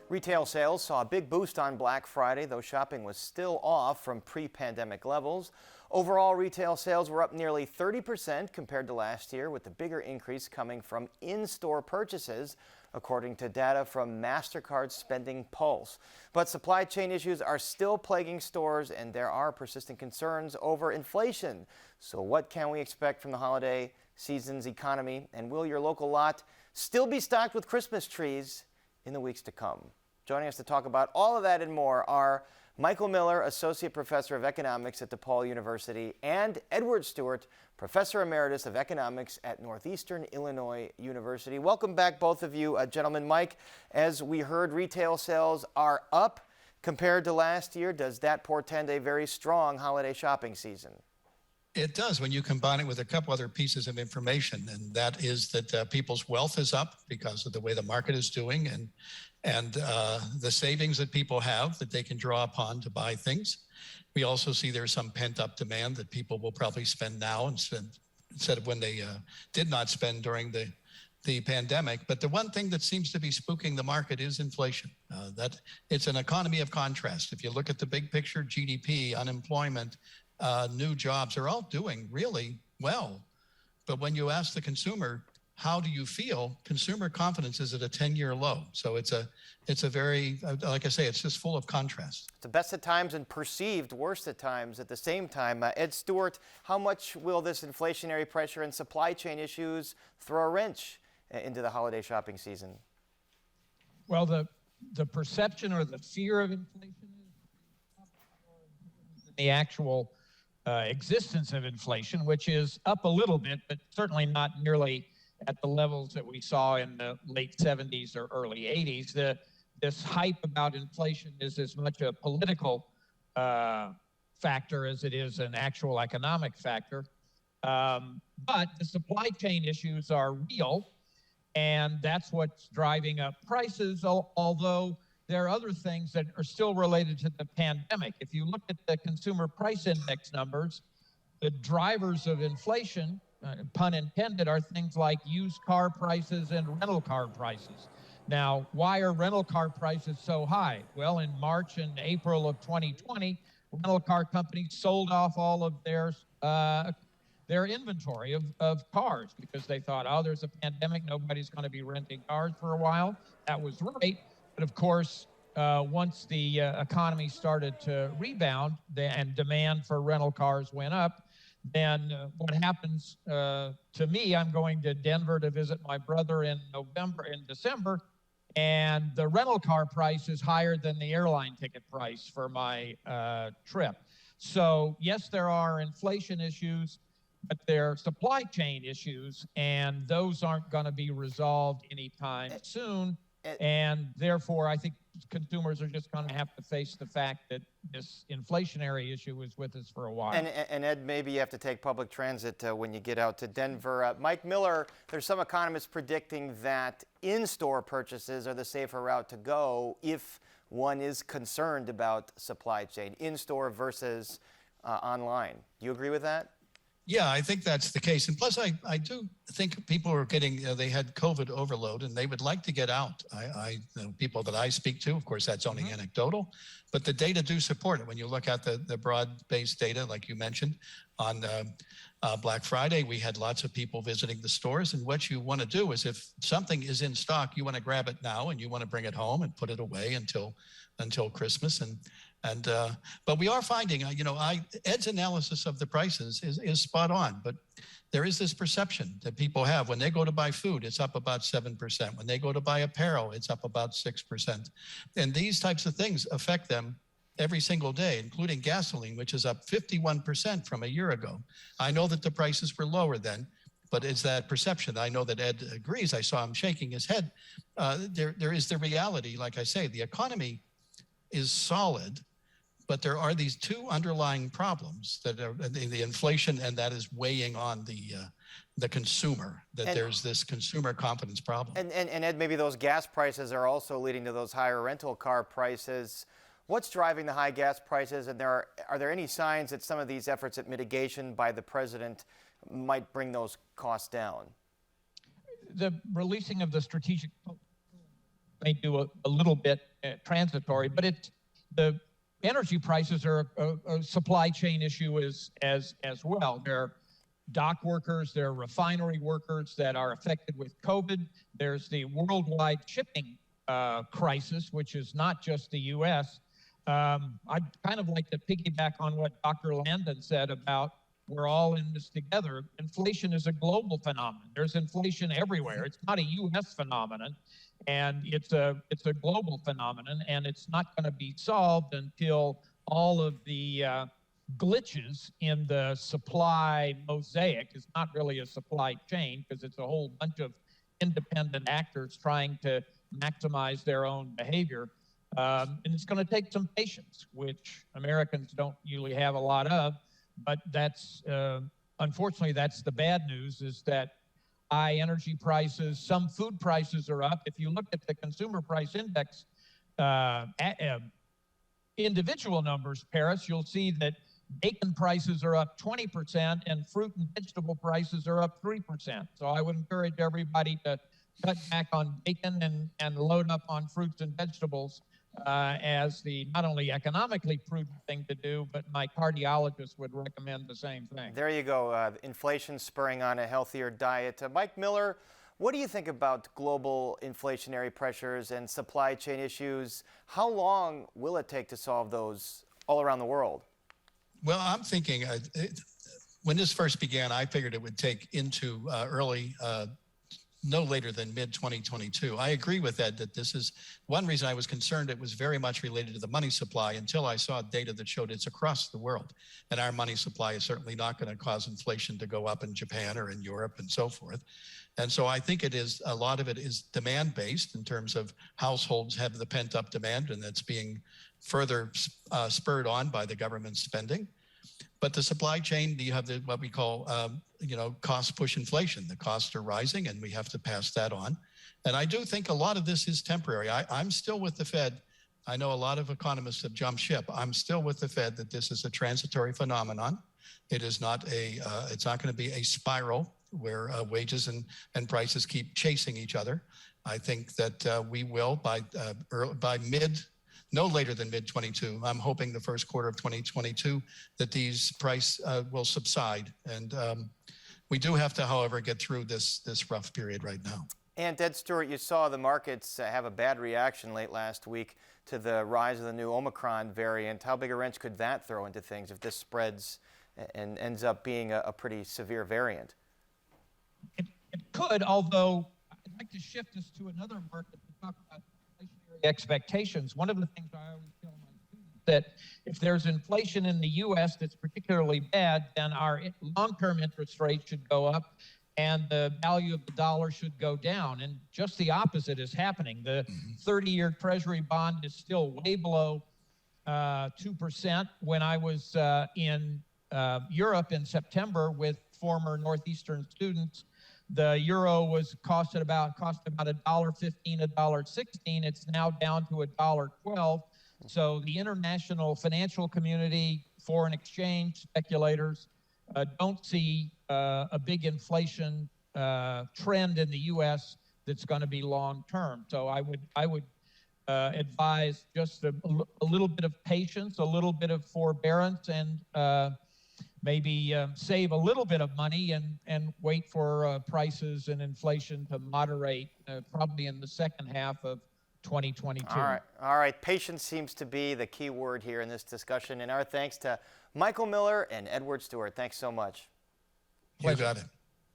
Retail sales saw a big boost on Black Friday, though shopping was still off from pre-pandemic levels. Overall, retail sales were up nearly 30% compared to last year, with the bigger increase coming from in-store purchases, according to data from MasterCard Spending Pulse. But supply chain issues are still plaguing stores, and there are persistent concerns over inflation. So what can we expect from the holiday season's economy? And will your local lot still be stocked with Christmas trees in the weeks to come? Joining us to talk about all of that and more are Michael Miller, Associate Professor of Economics at DePaul University, and Edward Stewart, Professor Emeritus of Economics at Northeastern Illinois University. Welcome back, both of you. Gentlemen, Mike, as we heard, retail sales are up compared to last year. Does that portend a very strong holiday shopping season? It does when you combine it with a couple other pieces of information, and that is that people's wealth is up because of the way the market is doing and the savings that people have that they can draw upon to buy things. We also see there's some pent-up demand that people will probably spend now instead of when they did not spend during the pandemic. But the one thing that seems to be spooking the market is inflation. That it's an economy of contrast. If you look at the big picture, GDP, unemployment, new jobs are all doing really well. But when you ask the consumer, how do you feel? Consumer confidence is at a 10-year low. So it's a very, like I say, it's just full of contrast. It's the best at times and perceived worst at times at the same time. Ed Stewart, how much will this inflationary pressure and supply chain issues throw a wrench into the holiday shopping season? Well, the perception or the fear of inflation is the actual existence of inflation, which is up a little bit, but certainly not nearly at the levels that we saw in the late 70s or early 80s. This hype about inflation is as much a political factor as it is an actual economic factor. But the supply chain issues are real, and that's what's driving up prices, although there are other things that are still related to the pandemic. If you look at the consumer price index numbers, the drivers of inflation, pun intended, are things like used car prices and rental car prices. Now, why are rental car prices so high? Well, in March and April of 2020, rental car companies sold off all of their inventory of cars because they thought, oh, there's a pandemic, nobody's going to be renting cars for a while. That was right. But of course, once the economy started to rebound and demand for rental cars went up, then what happens to me, I'm going to Denver to visit my brother in December, and the rental car price is higher than the airline ticket price for my trip. So yes, there are inflation issues, but there are supply chain issues, and those aren't going to be resolved anytime soon. And therefore, I think consumers are just going to have to face the fact that this inflationary issue is with us for a while. And Ed, maybe you have to take public transit when you get out to Denver. Mike Miller, there's some economists predicting that in-store purchases are the safer route to go if one is concerned about supply chain, in-store versus online. Do you agree with that? Yeah, I think that's the case. And plus, I do think people are getting, they had COVID overload and they would like to get out. The people that I speak to, of course, that's only anecdotal, but the data do support it. When you look at the broad-based data, like you mentioned, on Black Friday, we had lots of people visiting the stores. And what you want to do is if something is in stock, you want to grab it now and you want to bring it home and put it away until Christmas. But we are finding, Ed's analysis of the prices is spot on, but there is this perception that people have when they go to buy food, it's up about 7%. When they go to buy apparel, it's up about 6%. And these types of things affect them every single day, including gasoline, which is up 51% from a year ago. I know that the prices were lower then, but it's that perception. I know that Ed agrees. I saw him shaking his head. There is the reality, like I say, the economy is solid, but there are these two underlying problems that are the inflation, and that is weighing on the consumer, there's this consumer confidence problem. And Ed, maybe those gas prices are also leading to those higher rental car prices. What's driving the high gas prices, and are there any signs that some of these efforts at mitigation by the president might bring those costs down? The releasing of the strategic may do a little bit transitory, but the energy prices are a supply chain issue as well. There are dock workers, there are refinery workers that are affected with COVID. There's the worldwide shipping crisis, which is not just the U.S. I'd kind of like to piggyback on what Dr. Landon said about we're all in this together. Inflation is a global phenomenon. There's inflation everywhere. It's not a U.S. phenomenon, and it's a global phenomenon, and it's not going to be solved until all of the glitches in the supply mosaic. Is not really a supply chain because it's a whole bunch of independent actors trying to maximize their own behavior. And it's going to take some patience, which Americans don't usually have a lot of. But that's, unfortunately, that's the bad news, is that high energy prices, some food prices are up. If you look at the consumer price index individual numbers, Paris, you'll see that bacon prices are up 20% and fruit and vegetable prices are up 3%. So I would encourage everybody to cut back on bacon and load up on fruits and vegetables as the not only economically prudent thing to do, but my cardiologist would recommend the same thing. There you go. Inflation spurring on a healthier diet. Mike Miller, what do you think about global inflationary pressures and supply chain issues? How long will it take to solve those all around the world? Well, I'm thinking when this first began, I figured it would take into early no later than mid-2022. I agree with Ed that this is one reason I was concerned. It was very much related to the money supply until I saw data that showed it's across the world. And our money supply is certainly not going to cause inflation to go up in Japan or in Europe and so forth. And so I think it is, a lot of it is demand-based in terms of households have the pent-up demand, and that's being further spurred on by the government spending. But the supply chain, you have what we call, cost push inflation. The costs are rising, and we have to pass that on. And I do think a lot of this is temporary. I'm still with the Fed. I know a lot of economists have jumped ship. I'm still with the Fed that this is a transitory phenomenon. It is not it's not going to be a spiral where wages and prices keep chasing each other. I think that we will by no later than mid-22. I'm hoping the first quarter of 2022 that these price will subside. And we do have to, however, get through this rough period right now. And Ed Stewart, you saw the markets have a bad reaction late last week to the rise of the new Omicron variant. How big a wrench could that throw into things if this spreads and ends up being a pretty severe variant? It could, although I'd like to shift this to another market to talk about inflationary expectations. One of the things I always tell my students that if there's inflation in the U.S. that's particularly bad, then our long-term interest rate should go up and the value of the dollar should go down. And just the opposite is happening. The 30-year Treasury bond is still way below 2%. When I was in Europe in September with former Northeastern students, the euro cost about $1.15, $1.16. It's now down to $1.12. So the international financial community, foreign exchange speculators don't see a big inflation trend in the U.S. that's going to be long term. So I would advise just a little bit of patience, a little bit of forbearance, and maybe save a little bit of money and wait for prices and inflation to moderate probably in the second half of 2022. All right. Patience seems to be the key word here in this discussion. And our thanks to Michael Miller and Edward Stewart. Thanks so much. You got it.